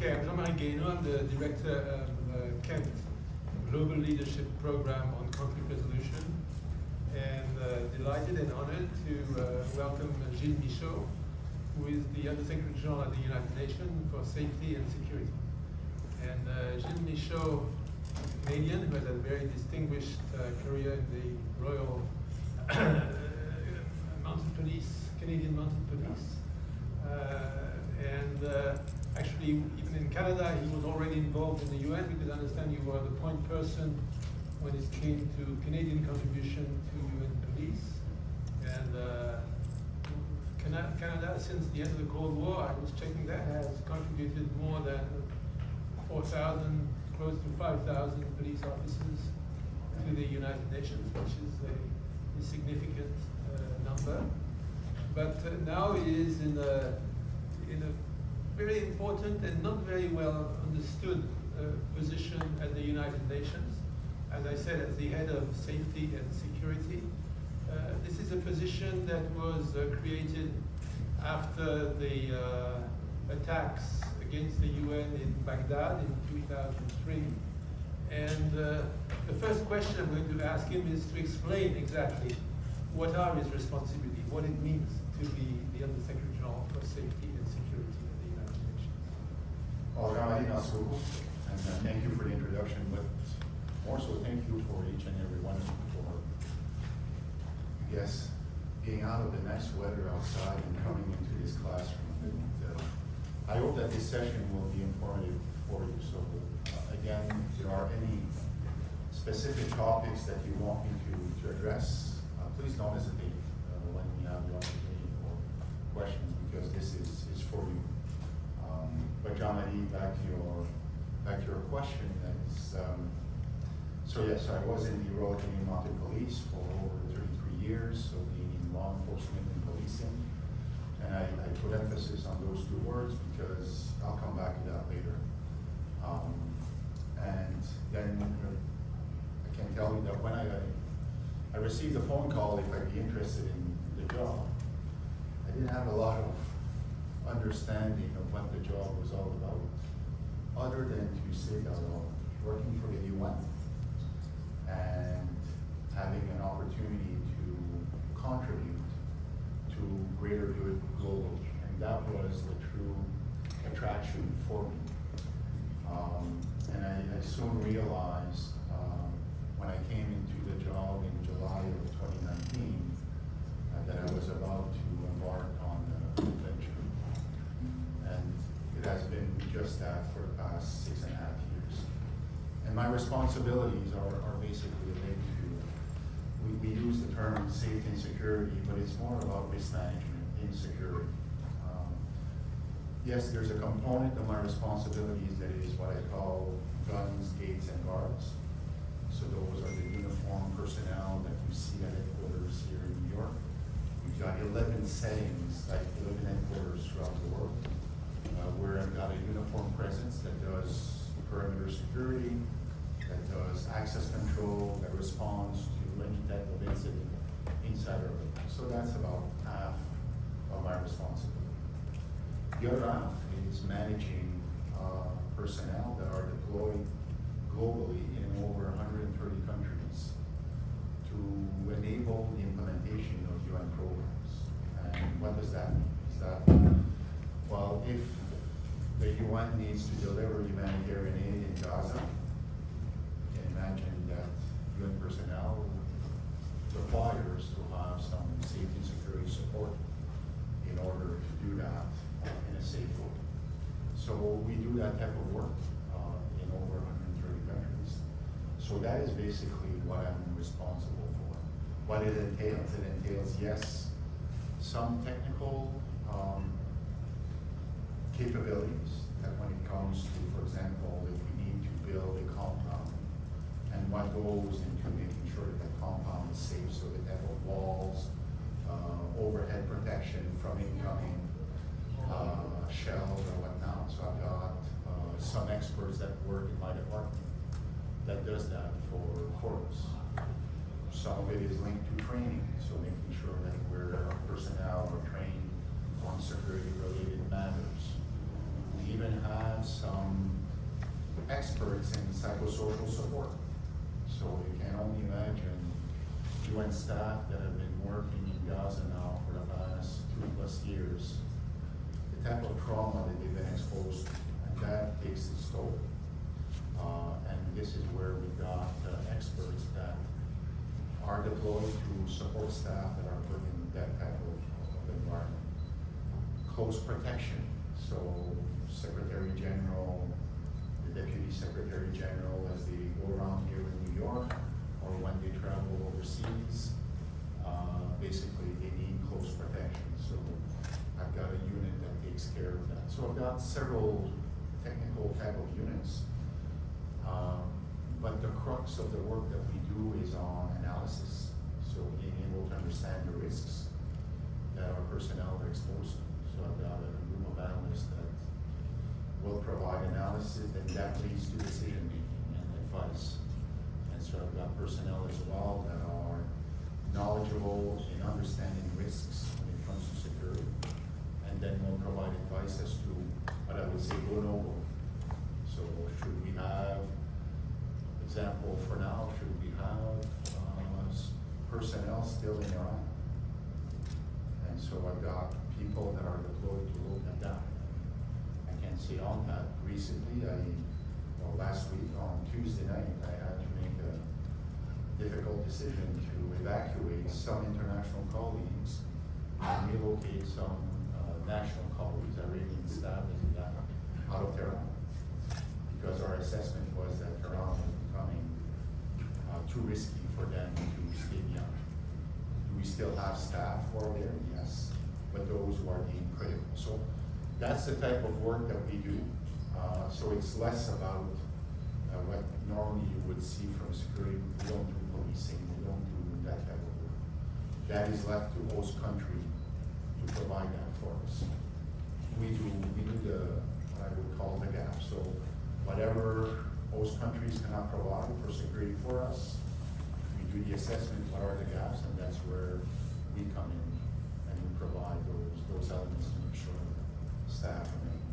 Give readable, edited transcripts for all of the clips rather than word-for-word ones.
Okay, I'm Jean-Marie Guéhenno. I'm the director of Kent Global Leadership Program on Conflict Resolution, and delighted and honored to welcome Gilles Michaud, who is the Undersecretary-general at the United Nations for Safety and Security. And Gilles Michaud, Canadian, who has a very distinguished career in the Royal Mounted Police, Canadian Mounted Police. Actually, even in Canada, he was already involved in the UN, because I understand you were the point person when it came to Canadian contribution to UN police. And Canada, since the end of the Cold War, I was checking that, has contributed more than 4,000, close to 5,000 police officers to the United Nations, which is a significant number. But now it is in a very important and not very well understood position at the United Nations. As I said, as the head of safety and security. This is a position that was created after the attacks against the UN in Baghdad in 2003. And the first question I'm going to ask him is to explain exactly what are his responsibilities, what it means to be the Undersecretary-general for Safety and Security at the United Nations. Well, Jean-Marie, and thank you for the introduction, but more so thank you for each and every one of you for, yes, being out of the nice weather outside and coming into this classroom. And, I hope that this session will be informative for you. So again, if there are any specific topics that you want me to address, please don't hesitate when we have the opportunity for questions, because this is for you. But Jean-Marie, back to your question. So yes, I was in the Royal Canadian Mounted Police for over 33 years, so being in law enforcement and policing. And I put emphasis on those two words because I'll come back to that later. And then I can tell you that when I received a phone call if I'd be interested in the job, I didn't have a lot of understanding of what the job was all about, other than to say that working for the UN and having an opportunity to contribute to greater good globally. And that was the true attraction for me. And I soon realized when I came into the job in July of 2019 that I was about to embark on a venture. And it has been just that for the past 6.5 years. And my responsibilities are basically linked to, we use the term safety and security, but it's more about risk management in security. Yes, there's a component of my responsibilities that is what I call guns, gates, and guards. So those are the uniformed personnel that you see at headquarters here in New York. We've got 11 settings, like 11 headquarters throughout the world, where I've got a uniform presence that does perimeter security, that does access control, that responds to any type of incident inside our building. So that's about half of my responsibility. The other half is managing personnel that are deployed globally in over 130 countries to enable the implementation of UN programs. And what does that mean? Is that, well, if the UN needs to deliver humanitarian aid in Gaza, you can imagine that UN personnel requires to have some safety and security support in order to do that in a safe way. So we do that type of work in over 130 countries. So that is basically what I'm responsible for. What it entails, yes, some technical capabilities, that when it comes to, for example, if we need to build a compound, and what goes into making sure that the compound is safe, so the type of walls, overhead protection from incoming shells or whatnot. So I've got some experts that work in my department that does that for us. Some of it is linked to training, so making sure that our personnel are trained on security-related matters. We even have some social support. So you can only imagine UN staff that have been working in Gaza now for the past 2+ years, the type of trauma that they've been exposed to, and that takes its toll. And this is where we've got experts that are deployed to support staff that are put in that type of environment. Close protection, so Secretary General, the Deputy Secretary General, as they go around here in New York, or when they travel overseas, basically they need close protection. So I've got a unit that takes care of that. So I've got several technical type of units. But the crux of the work that we do is on analysis. So being able to understand the risks that our personnel are exposed to. So I've got a group of analysts that will provide analysis, and that leads to decision making and advice. And so I've got personnel as well that are knowledgeable in understanding risks when it comes to security, and then will provide advice as to what I would say go no go. So should we have, example for now, should we have personnel still in Iran? And so I've got people that are deployed to look at that. I can say on that, recently, last week on Tuesday night, I had to make a difficult decision to evacuate some international colleagues and relocate some national colleagues, Iranian staff in that, out of Tehran. Because our assessment was that Tehran was becoming too risky for them to stay beyond. Do we still have staff who are there? Yes, but those who are deemed critical. So that's the type of work that we do. So it's less about what normally you would see from security. We don't do policing, we don't do that type of work. That is left to host country to provide that for us. We do the, what I would call the gap. So whatever host countries cannot provide for security for us, we do the assessment, what are the gaps, and that's where we come in and we provide those elements to make sure that staff remain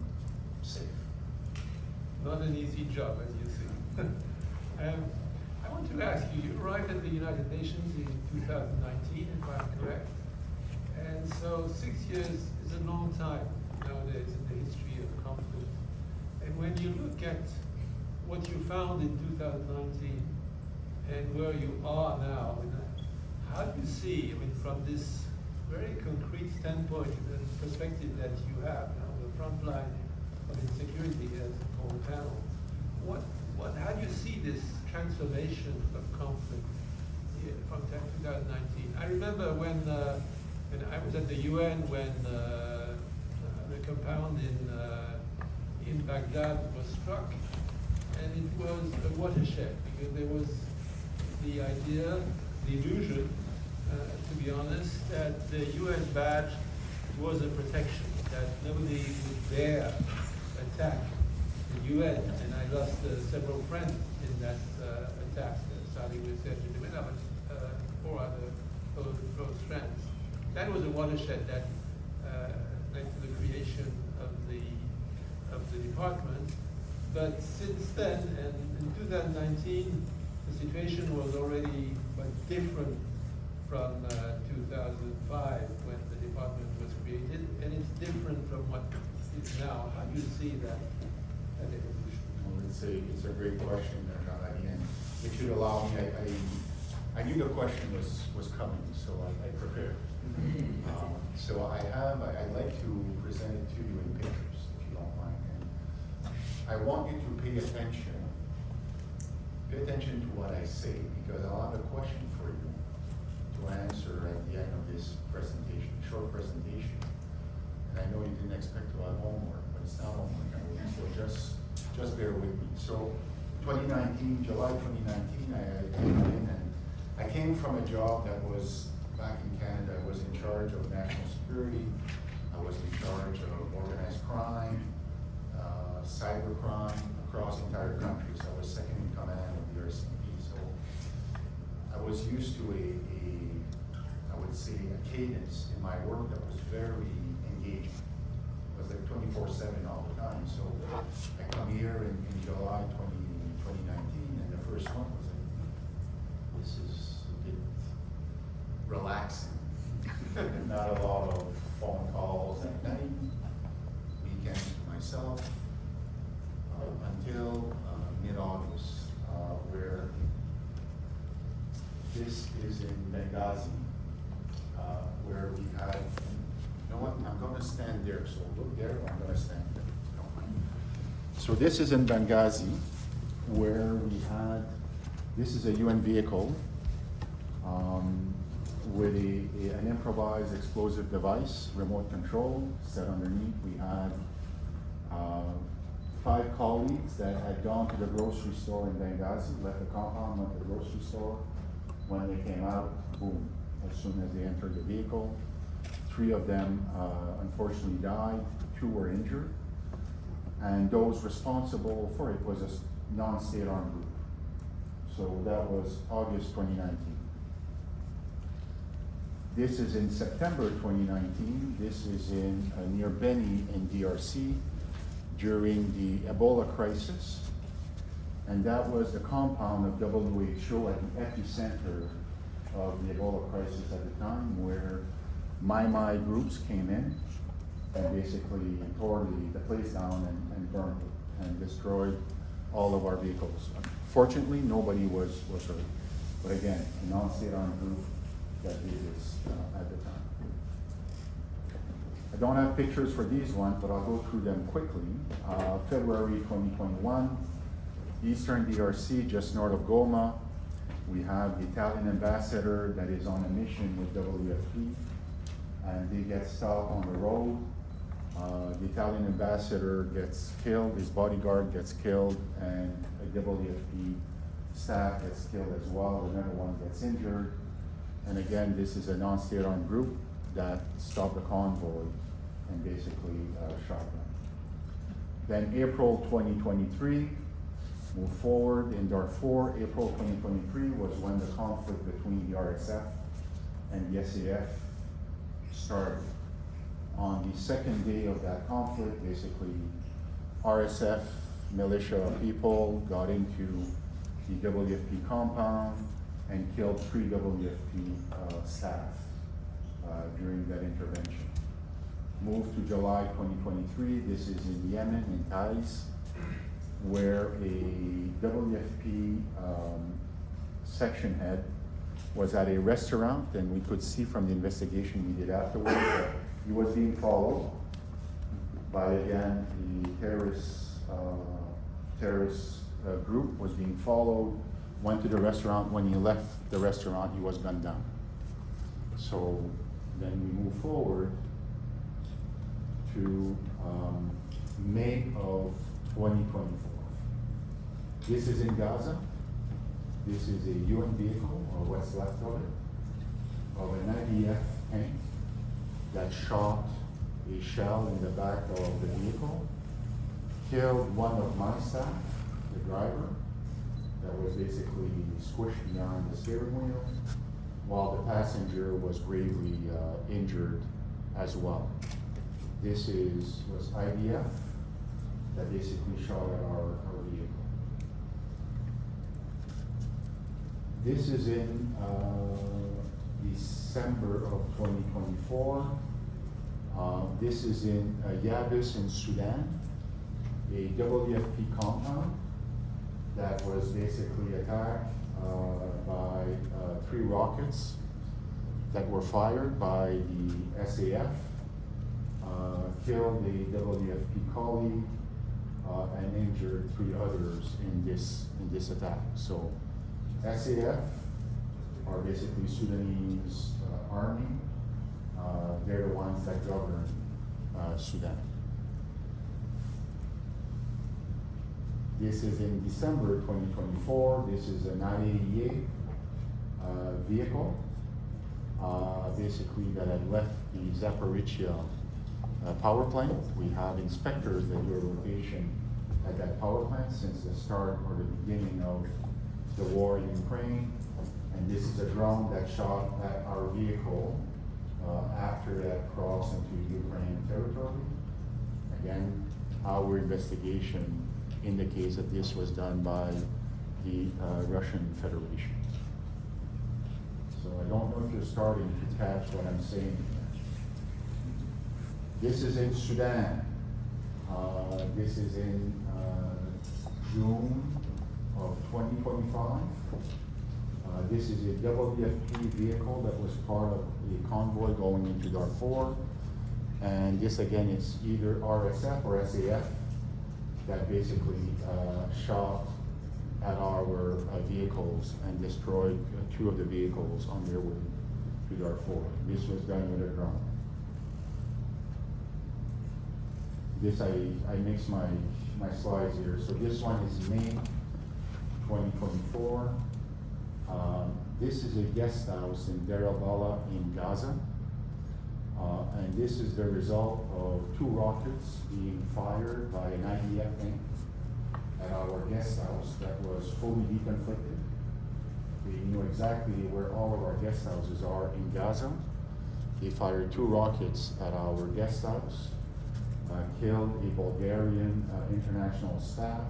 safe. Not an easy job, as you see. I want to ask you, you arrived at the United Nations in 2019, if I'm correct. And so 6 years is a long time nowadays in the history of conflict. And when you look at what you found in 2019 and where you are now, how do you see, from this very concrete standpoint and perspective that you have now, the front line of insecurity as a whole panel, how do you see this transformation of conflict from 2019? I remember when I was at the UN when the compound in Baghdad was struck, and it was a watershed because there was the idea, the illusion, to be honest, that the UN badge was a protection, that nobody would dare attack the UN, and I lost several friends in that attack, starting with Sergio de Mena, but 4 other close friends. That was a watershed that led to the creation of the department. But since then, and in 2019, the situation was already quite different from 2005 when the department was created, and it's different from what is now. How do you see that evolution? Well, it's a great question there, Jean-Marie, and if you'd allow me, I knew the question was coming, so I prepared. So I'd like to present it to you in pictures, if you don't mind. And I want you to pay attention to what I say, because I'll have a question for you to answer at the end of this presentation, short presentation. And I know you didn't expect to have homework, but it's not homework, so just bear with me. So 2019, July 2019, I came in, and I came from a job that was back in Canada. I was in charge of national security. I was in charge of organized crime, cyber crime across the entire country. So I was second in command of the RCMP. So I was used to I would say, a cadence in my work that was very engaging. It was like 24/7 all the time. So I come here in July 2019, first one was like, this is a bit relaxing. Not a lot of phone calls at night, weekends to myself, until mid-August, where this is in Benghazi, where we had, you know what, I'm gonna stand there, so look there, I'm gonna stand there. So this is in Benghazi, where we had, this is a UN vehicle with an improvised explosive device, remote control, set underneath. We had 5 colleagues that had gone to the grocery store in Benghazi, left the compound, went to the grocery store. When they came out, boom, as soon as they entered the vehicle, 3 of them unfortunately died, 2 were injured. And those responsible for it was a non-state armed group. So that was August 2019. This is in September 2019. This is in near Beni in DRC during the Ebola crisis. And that was the compound of WHO at the epicenter of the Ebola crisis at the time, where my groups came in and basically tore the place down and burned it and destroyed all of our vehicles. Fortunately, nobody was hurt. But again, a non-state armed group that did this at the time. I don't have pictures for these ones, but I'll go through them quickly. February 2021, Eastern DRC, just north of Goma. We have the Italian ambassador that is on a mission with WFP, and they get stopped on the road. The Italian ambassador gets killed, his bodyguard gets killed, and a WFP staff gets killed as well. Another one gets injured. And again, this is a non-state armed group that stopped the convoy and basically shot them. Then April 2023, move forward in Darfur. April 2023 was when the conflict between the RSF and the SAF started. On the second day of that conflict, basically, RSF militia people got into the WFP compound and killed 3 WFP staff during that intervention. Move to July 2023, this is in Yemen, in Taiz, where a WFP section head was at a restaurant, and we could see from the investigation we did afterwards that he was being followed by, again, the terrorist group was being followed, went to the restaurant. When he left the restaurant, he was gunned down. So then we move forward to May of 2024. This is in Gaza. This is a UN vehicle, or what's left of it, of an IDF tank that shot a shell in the back of the vehicle, killed one of my staff, the driver, that was basically squished behind the steering wheel, while the passenger was gravely injured as well. This was IDF that basically shot at our vehicle. This is in December of 2024. This is in Yabis in Sudan, a WFP compound that was basically attacked by 3 rockets that were fired by the SAF, killed a WFP colleague, and injured 3 others in this attack. So SAF are basically Sudanese army. They're the ones that govern Sudan. This is in December 2024. This is an IAEA vehicle, basically that had left the Zaporizhzhia power plant. We have inspectors that do a rotation at that power plant since the start or the beginning of the war in Ukraine. And this is a drone that shot at our vehicle after that crossed into Ukrainian territory. Again, our investigation indicates that this was done by the Russian Federation. So I don't know if you're starting to catch what I'm saying here. This is in Sudan. This is in June of 2025. This is a WFP vehicle that was part of a convoy going into Darfur. And this again is either RSF or SAF that basically shot at our vehicles and destroyed 2 of the vehicles on their way to Darfur. This was done with a drone. This, I mix my slides here. So this one is May 2024. This is a guest house in Deir al-Balah in Gaza. And this is the result of 2 rockets being fired by an IDF tank at our guest house that was fully deconflicted. We knew exactly where all of our guest houses are in Gaza. They fired 2 rockets at our guest house, killed a Bulgarian international staff,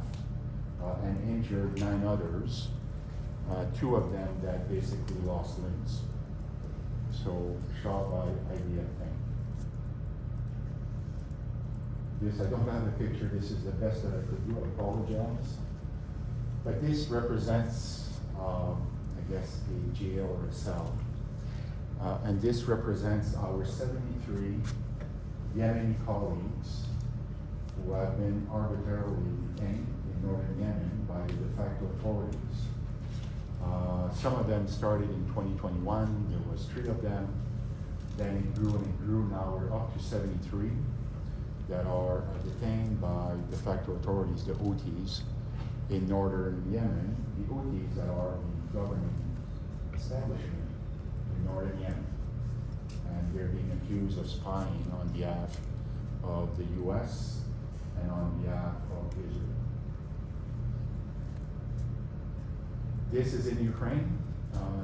and injured 9 others, 2 of them that basically lost limbs. So shot by IDF tank. This, I don't have a picture, this is the best that I could do, I apologize. But this represents, I guess, a jail or a cell. And this represents our 73 Yemeni colleagues who have been arbitrarily detained in northern Yemen by the de facto authorities. Some of them started in 2021, there was 3 of them, then it grew and it grew, now we're up to 73 that are detained by de facto authorities, the Houthis, in northern Yemen, the Houthis that are the governing establishment in northern Yemen. And they're being accused of spying on behalf of the US and on behalf of Israel. This is in Ukraine.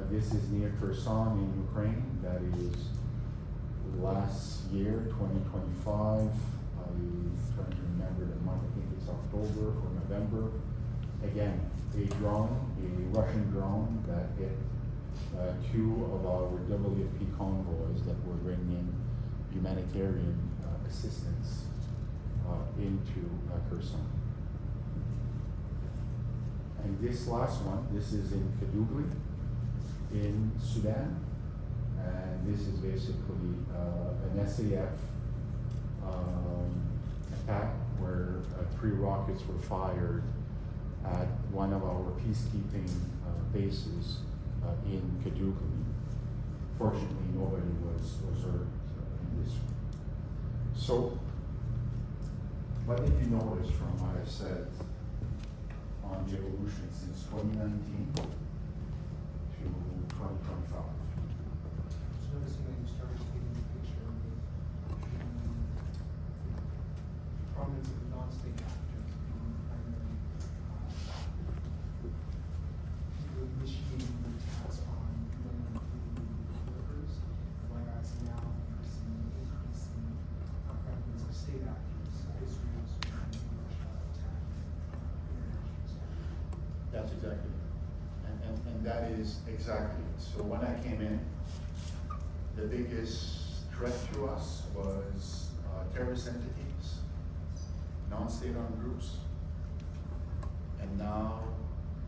This is near Kherson in Ukraine. That is last year, 2025. I'm trying to remember the month. I think it's October or November. Again, a drone, a Russian drone that hit 2 of our WFP convoys that were bringing humanitarian assistance into Kherson. And this last one, this is in Kadugli, in Sudan. And this is basically an SAF attack where 3 rockets were fired at one of our peacekeeping bases in Kadugli. Fortunately, nobody was hurt in this one. So, what did you notice from what I said on the evolution since 2019 to 2025? So noticing that you started painting the picture with the prominence of the non-state actors being primary people initiating the attacks on UN workers, whereas now we're seeing increasing prevalence of state actors, Israel, Sudan, and Russia attack international staff. That's exactly it. And that is exactly it. So when I came in, the biggest threat to us was terrorist entities, non-state armed groups. And now,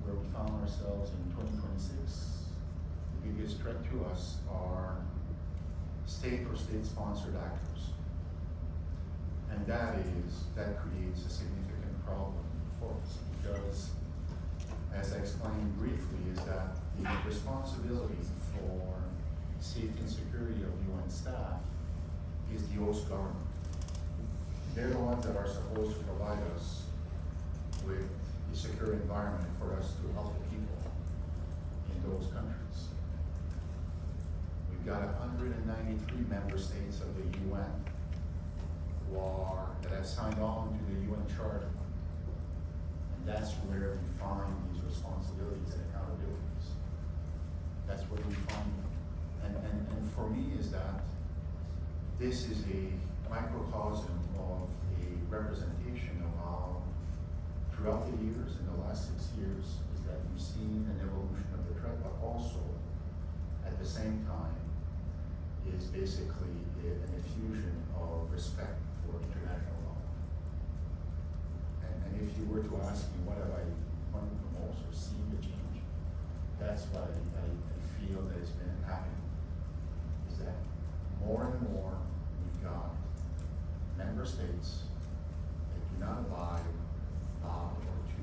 where we found ourselves in 2026, the biggest threat to us are state or state-sponsored actors. And that creates a significant problem for us because, as I explained briefly, is that the responsibility for safety and security of UN staff is the host government. They're the ones that are supposed to provide us with a secure environment for us to help the people in those countries. We've got 193 member states of the UN that have signed on to the UN Charter. And that's where we find these responsibilities and accountabilities. That's where we find them. And for me is that this is a microcosm of a representation of how throughout the years, in the last 6 years, is that you've seen an evolution of the threat, but also, at the same time, is basically an effusion of respect for international law. And if you were to ask me what have I learned the most or seen the change, that's what I feel that has been happening, is that more and more we've got member states that do not abide by or to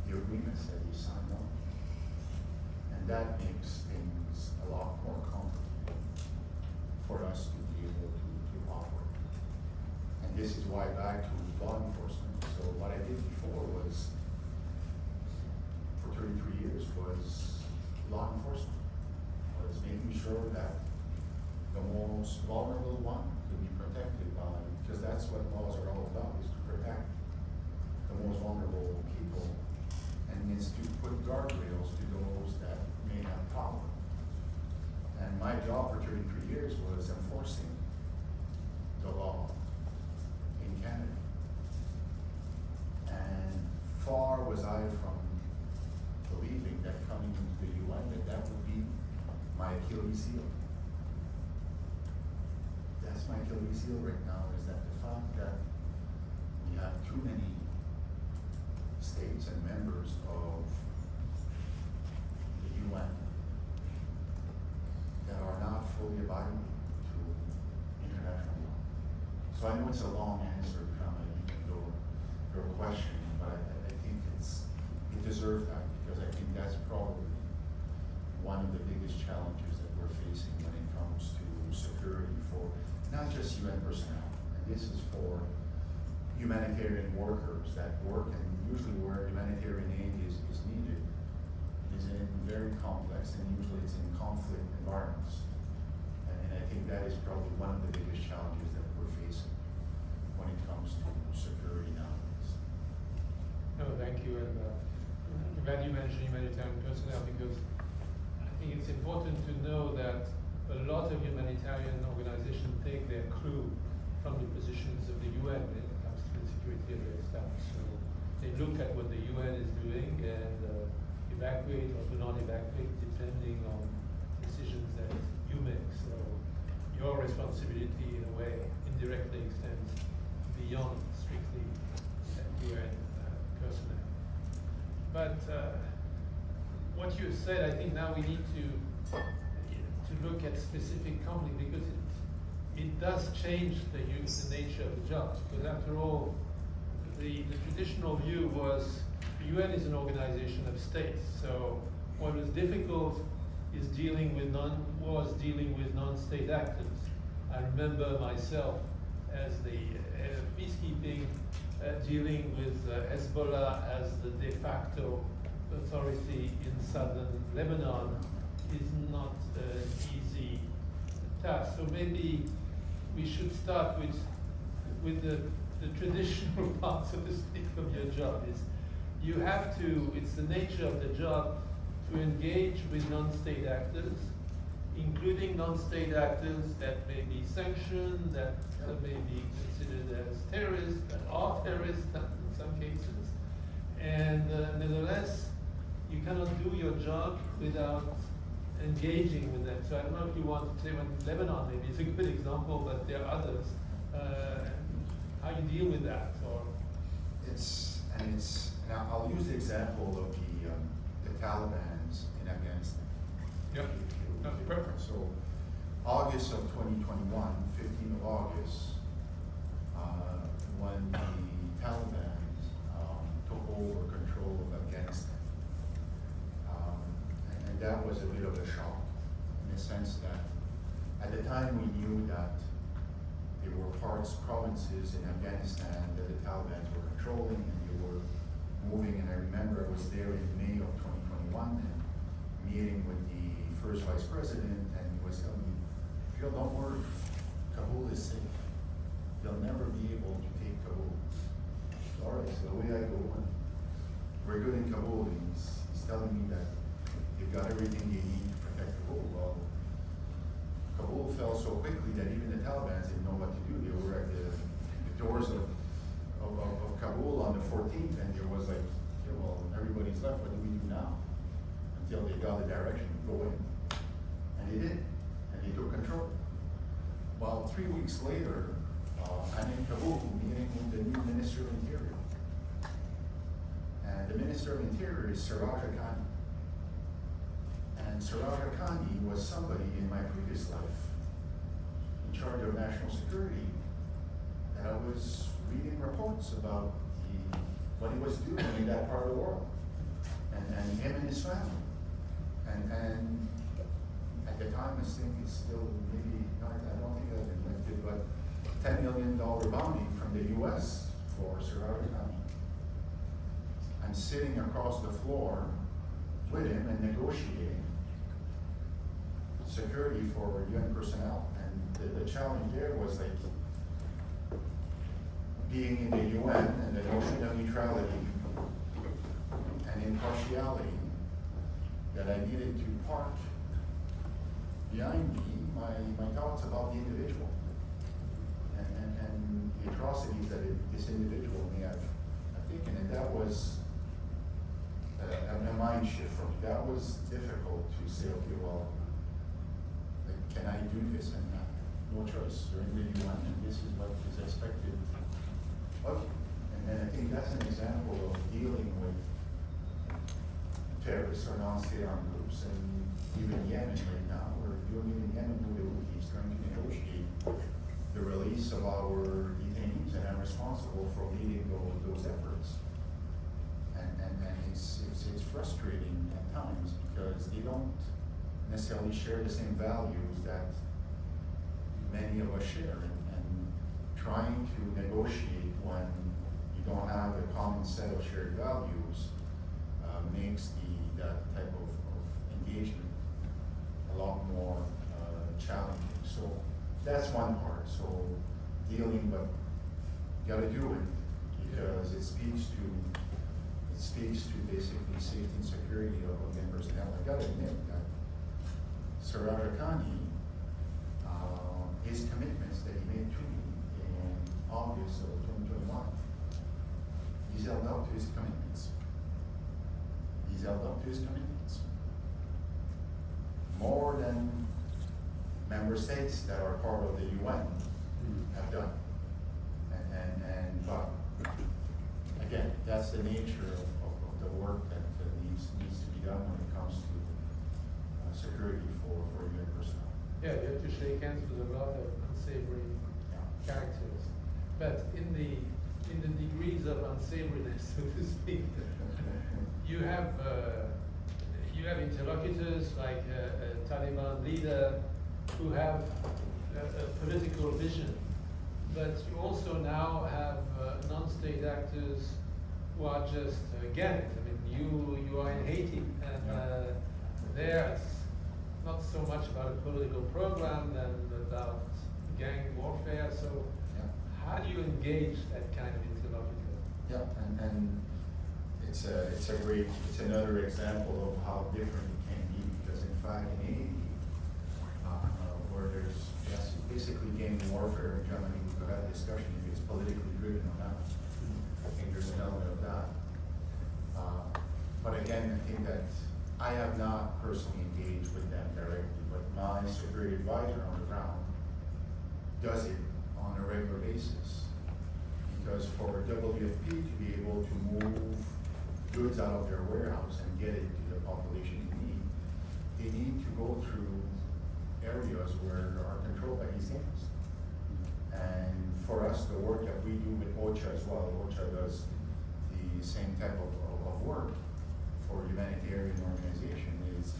the agreements that you signed on. And that makes things a lot more complicated for us to be able to operate. And this is why back to law enforcement. So what I did before was, for 33 years, was law enforcement. Was making sure that the most vulnerable one could be protected by, because that's what laws are all about, is to protect the most vulnerable people, and it's to put guardrails to those that may have power. And my job for 33 years was enforcing the law in Canada. And far was I from believing that coming into the UN that would be my Achilles heel. That's my Achilles heel right now, is that the fact that we have too many states and members of the UN that are not fully abiding to international law. So I know it's a long answer, to your question, but I think it deserves that, because I think that's probably one of the biggest challenges that we're facing when it comes to security for not just UN personnel, and this is for humanitarian workers that work, and usually where humanitarian aid is needed is in very complex, and usually it's in conflict environments. And I think that is probably one of the biggest challenges that we're facing when it comes to security nowadays. No, thank you, and I'm glad you mentioned humanitarian personnel, because I think it's important to know that a lot of humanitarian organizations take their clue from the positions of the UN when it comes to the security of their staff. So they look at what the UN is doing and evacuate or do not evacuate depending on decisions that you make. So your responsibility, in a way, indirectly extends beyond strictly UN personnel. But what you said, I think now we need to look at specific conflict, because it does change the nature of the job. Because after all, the traditional view was the UN is an organization of states. So what was difficult is dealing with non-state actors. I remember myself as the head of peacekeeping dealing with Hezbollah as the de facto authority in southern Lebanon is not an easy task. So maybe we should start with the traditional part, so to speak, of your job. Is you have to, it's the nature of the job to engage with non-state actors, including non-state actors that may be sanctioned, that may be considered as terrorists, that are terrorists in some cases. And nevertheless, you cannot do your job without engaging with them. So I don't know if you want to say, when Lebanon maybe is a good example, but there are others. How you deal with that, or now I'll use the example of the Taliban's in Afghanistan. Yep, that's perfect. So August of 2021, 15th of August, when the Taliban took over control of Afghanistan. And that was a bit of a shock, in the sense that at the time we knew that there were provinces in Afghanistan that the Taliban were controlling, and they were moving. And I remember I was there in May of 2021 and meeting with the first vice president, and he was telling me, Gilles, don't worry, Kabul is safe. They'll never be able to take Kabul. All right, so away I go, and we're good in Kabul, and he's telling me that they've got everything they need to protect Kabul. Well, Kabul fell so quickly that even the Taliban didn't know what to do. They were at the doors of Kabul on the 14th, and it was like, okay, well, everybody's left, what do we do now? Until they got the direction to go in. And they did, and they took control. Well, 3 weeks later, I'm in Kabul meeting with the new Minister of Interior. And the Minister of Interior is Siraj Haqqani. And Siraj Haqqani was somebody in my previous life in charge of national security that I was reading reports about what he was doing in that part of the world, and him and his family. And at the time, I think it's still maybe not, I don't think that's been lifted, but $10 million bounty from the US for Siraj Haqqani. I'm sitting across the floor with him and negotiating security for UN personnel. And the challenge there was like being in the UN and the notion of neutrality and impartiality, that I needed to park behind me my thoughts about the individual and the atrocities that this individual may have taken. And that was a mind shift for me. That was difficult to say, okay, well, like, can I do this? And no choice. You're in the UN, and this is what is expected of you. And I think that's an example of dealing with terrorists or non-state armed groups. And even Yemen right now, we're doing it in Yemen with the Houthis, trying to negotiate the release of our detainees, and I'm responsible for leading those efforts. And it's frustrating at times because they don't necessarily share the same values that many of us share, and trying to negotiate when you don't have a common set of shared values makes that type of engagement a lot more challenging. So that's one part. So dealing, but you gotta do it because it speaks to basically safety and security of UN personnel. I gotta admit that Siraj Haqqani, his commitments that he made to me in August of 2021, he's held up to his commitments. He's held up to his commitments. More than member states that are part of the UN have done. But again, that's the nature of the work that needs to be done when it comes to security for UN personnel. Yeah, you have to shake hands with a lot of unsavory characters. But in the degrees of unsavoriness, so to speak, you have interlocutors like a Taliban leader who have a political vision, but you also now have non-state actors who are just against. I mean, you are in Haiti, and there it's not so much about a political program than about gang warfare. So, how do you engage that kind of interlocutor? Yeah, and it's another example of how different it can be, because in fact in Haiti, where there's basically gang warfare, in Germany, we could have a discussion if it's politically driven or not. I think there's an element of that. But again, I think that I have not personally engaged with them directly, but my security advisor on the ground does it on a regular basis. Because for WFP to be able to move goods out of their warehouse and get it to the population in need, they need to go through areas where are controlled by these gangs. And for us, the work that we do with OCHA as well, OCHA does the same type of work for humanitarian organization, is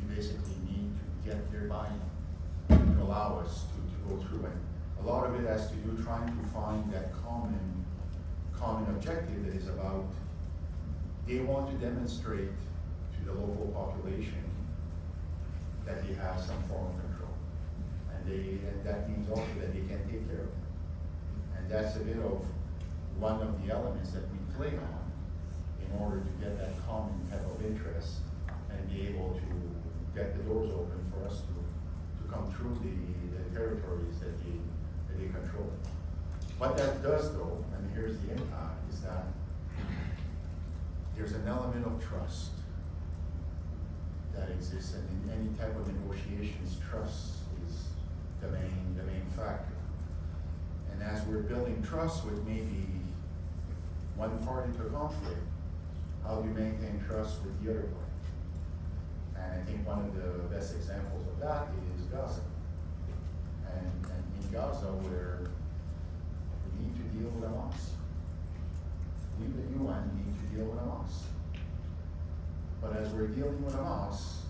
you basically need to get their buy-in to allow us to go through it. A lot of it has to do trying to find that common objective that is about, they want to demonstrate to the local population that they have some form of control. And that means also that they can take care of it. And that's a bit of one of the elements that we play on in order to get that common type of interest and be able to get the doors open for us to come through the territories that they control. What that does though, and here's the impact, is that there's an element of trust that exists, and in any type of negotiations, trust is the main factor. And as we're building trust with maybe one party to a conflict, how do you maintain trust with the other party? And I think one of the best examples of that is Gaza. And in Gaza, where we need to deal with Hamas. We, the UN, need to deal with Hamas. But as we're dealing with Hamas,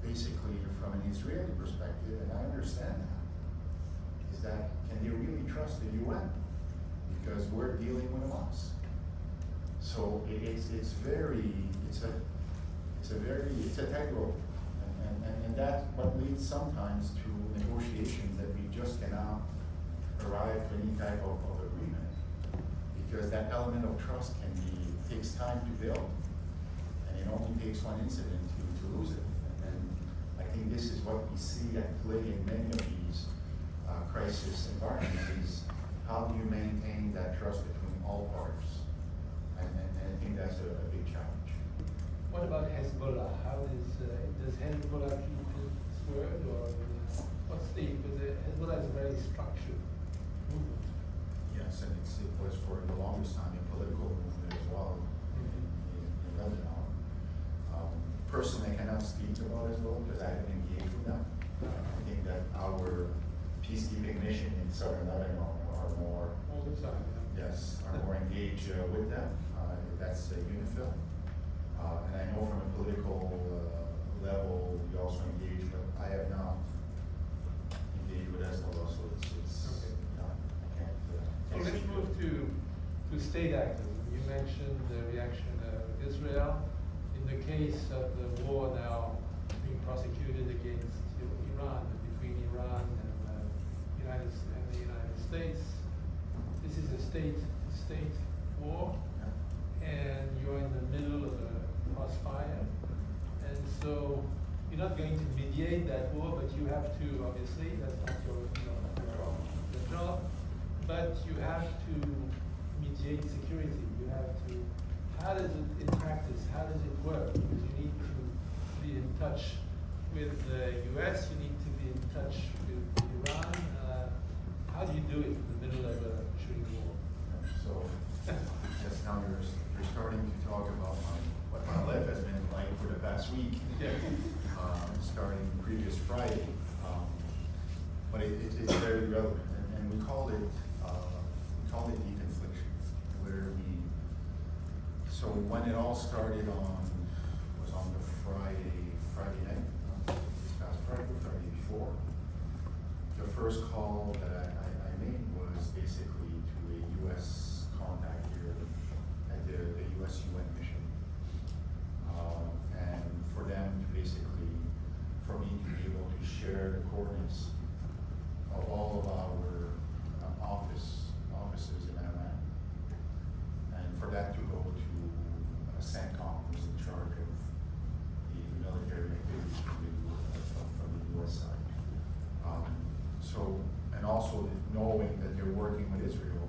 basically from an Israeli perspective, and I understand that, is that can they really trust the UN? Because we're dealing with Hamas. So it's a tightrope, and that's what leads sometimes to negotiations that we just cannot arrive to any type of agreement, because that element of trust takes time to build, and it only takes one incident to lose it. And I think this is what we see at play in many of these crisis environments, is how do you maintain that trust between all parties? And I think that's a big challenge. What about Hezbollah? How does Hezbollah keep its word, or what's because Hezbollah is a very structured movement. Yes, and it was for the longest time a political movement as well in Lebanon. Personally, I cannot speak about Hezbollah because I haven't engaged with them. I think that our peacekeeping mission in southern Lebanon are more All the time, yeah. Yes, are more engaged with them. That's UNIFIL. And I know from a political level, we also engage, but I have not engaged with Hezbollah, so it's Okay. I can't. So let's move to state actors. You mentioned the reaction of Israel. In the case of the war now being prosecuted against Iran, between Iran and the United States, this is a state war, and you're in the middle of a crossfire, and so you're not going to mediate that war, but you have to, obviously, that's not your job, but you have to mediate security. You have to, how does it, in practice, how does it work? Because you need to be in touch with the US, you need to be in touch with Iran. How do you do it in the middle of a shooting war? So, yes, now you're starting to talk about what my life has been like for the past week. Yeah. Starting previous Friday. But it's very relevant, and we call it deconfliction, where so when it all started was on the Friday night, this past Friday before. The first call that I made was basically to a U.S. contact here at the U.S. UN mission. And for them to basically, for me to be able to share the coordinates of all of our offices in Iran. And for that to go to CENTCOM, who's in charge of the military activities from the U.S. side. And also knowing that they're working with Israel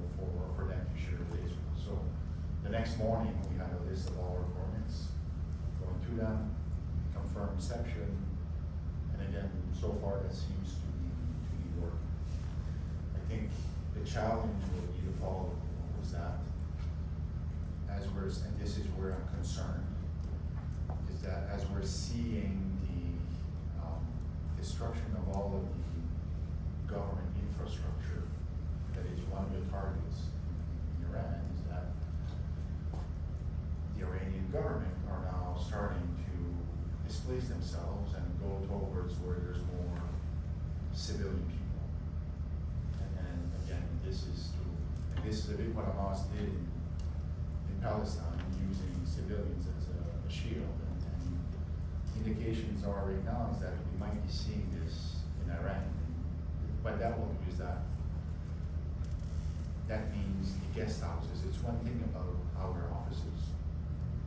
for them to share with Israel. So the next morning we had a list of all our coordinates, going to them, confirm reception, and again, so far that seems to be working. I think the challenge will be the following, was that and this is where I'm concerned, is that as we're seeing the destruction of all of the government infrastructure, that is one of the targets in Iran, is that the Iranian government are now starting to displace themselves and go towards where there's more civilian people. And again, this is a bit what Hamas did in Palestine, using civilians as a shield. And indications are right now is that we might be seeing this in Iran. What that will do is that means the guest houses. It's one thing about our offices,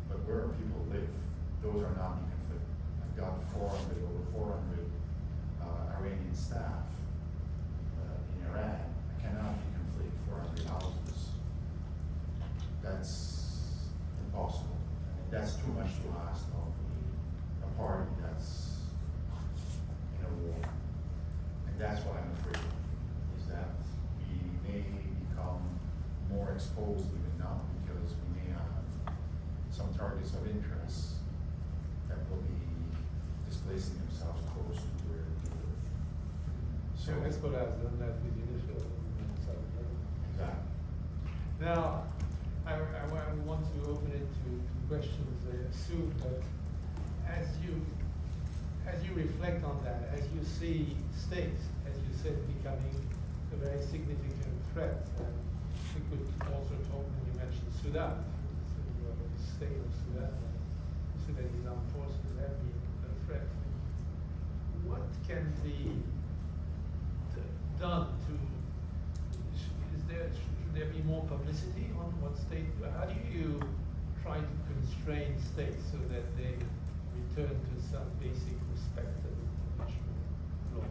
but where people live, those are not in conflict. I've got over 400 Iranian staff in Iran. I cannot be conflict exposed even now because we may have some targets of interest that will be displacing themselves close to where we live. So Hezbollah has done that with UNIFIL in South America. Exactly. Now, I want to open it to questions. I assume that as you reflect on that, as you see states, as you said, becoming a very significant threat, and we could also talk when you mentioned Sudan, the state of Sudan, and Sudanese armed forces have been a threat. What can be done to, should there be more publicity on what state, how do you try to constrain states so that they return to some basic respect of international law?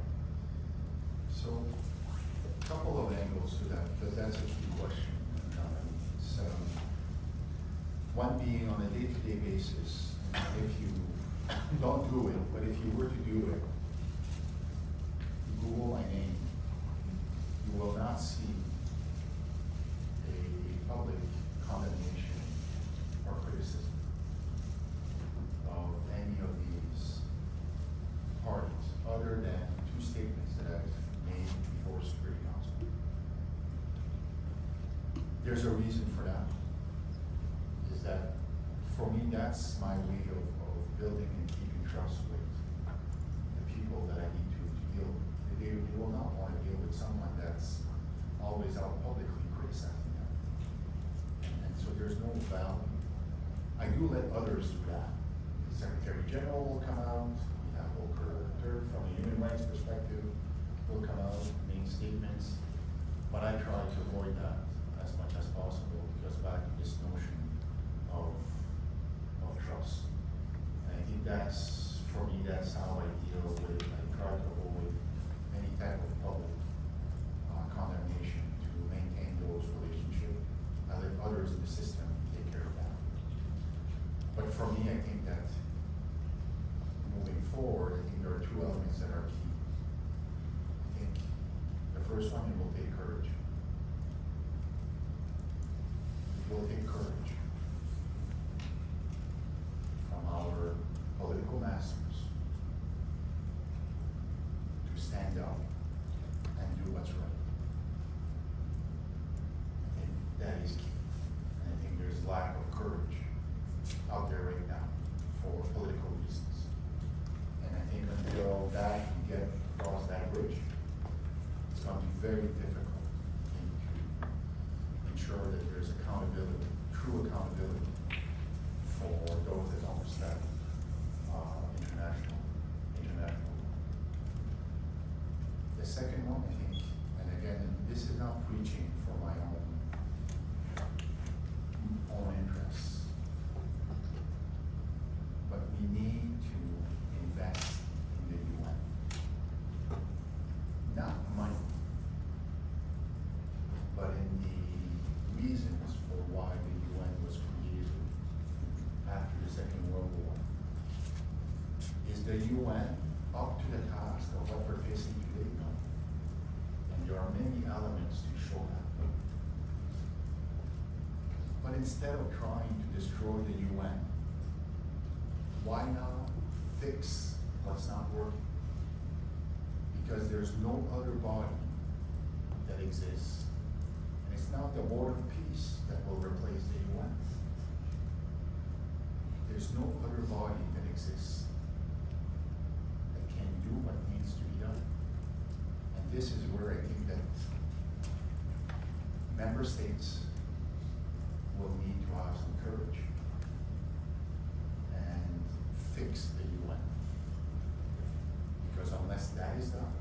So, a couple of angles to that, because that's a key question. So, one being on a day-to-day basis, if you don't do it, but if you were to do it, Google my name, you will not see a public condemnation or criticism of any of these parties, other than two statements that I've made before Security Council. There's a reason for that, is that for me, that's my way of building and keeping trust with the people that I need to deal with. They will not want to deal with someone that's always out publicly criticizing them. And so there's no value. I do let others do that. The Secretary-General will come out, we have Volker from a human rights perspective, will come out, make statements, but I try to avoid that as much as possible, because back to this notion of trust. And I think that's, for me, that's how I deal with it. I try to avoid any type of public condemnation to maintain those relationships. I let others in the system take care of that. But for me, I think that moving forward, I think there are two elements that are key. I think the first one, it will take courage. It will take courage from our political masters to stand up and do what's right. I think that is key. And I think there's lack of courage out there right now for political reasons. And I think until that we get across that bridge, it's going to be very difficult to ensure that there's accountability, true accountability for those that don't respect international law. The second one, I think, and again, this is not preaching for my own interests, but we need to invest in the UN. Not money, but in the reasons for why the UN was created after the Second World War. Is the UN up to the task of what we're facing today? No. And there are many elements to show that. But instead of trying to destroy the UN, why not fix what's not working? Because there's no other body that exists. And it's not the Board of Peace that will replace the UN. There's no other body that exists that can do what needs to be done. And this is where I think that member states will need to have some courage and fix the UN. Because unless that is done,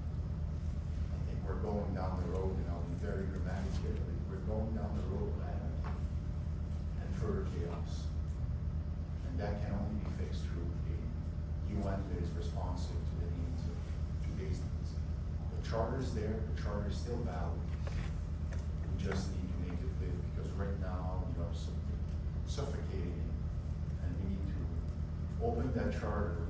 I think we're going down the road, and I'll be very dramatic here, but we're going down the road of anarchy and further chaos. And that can only be fixed through a UN that is responsive to the needs of today's needs. The charter is there, the charter is still valid. We just need to make it live, because right now we are suffocating it, and we need to open that charter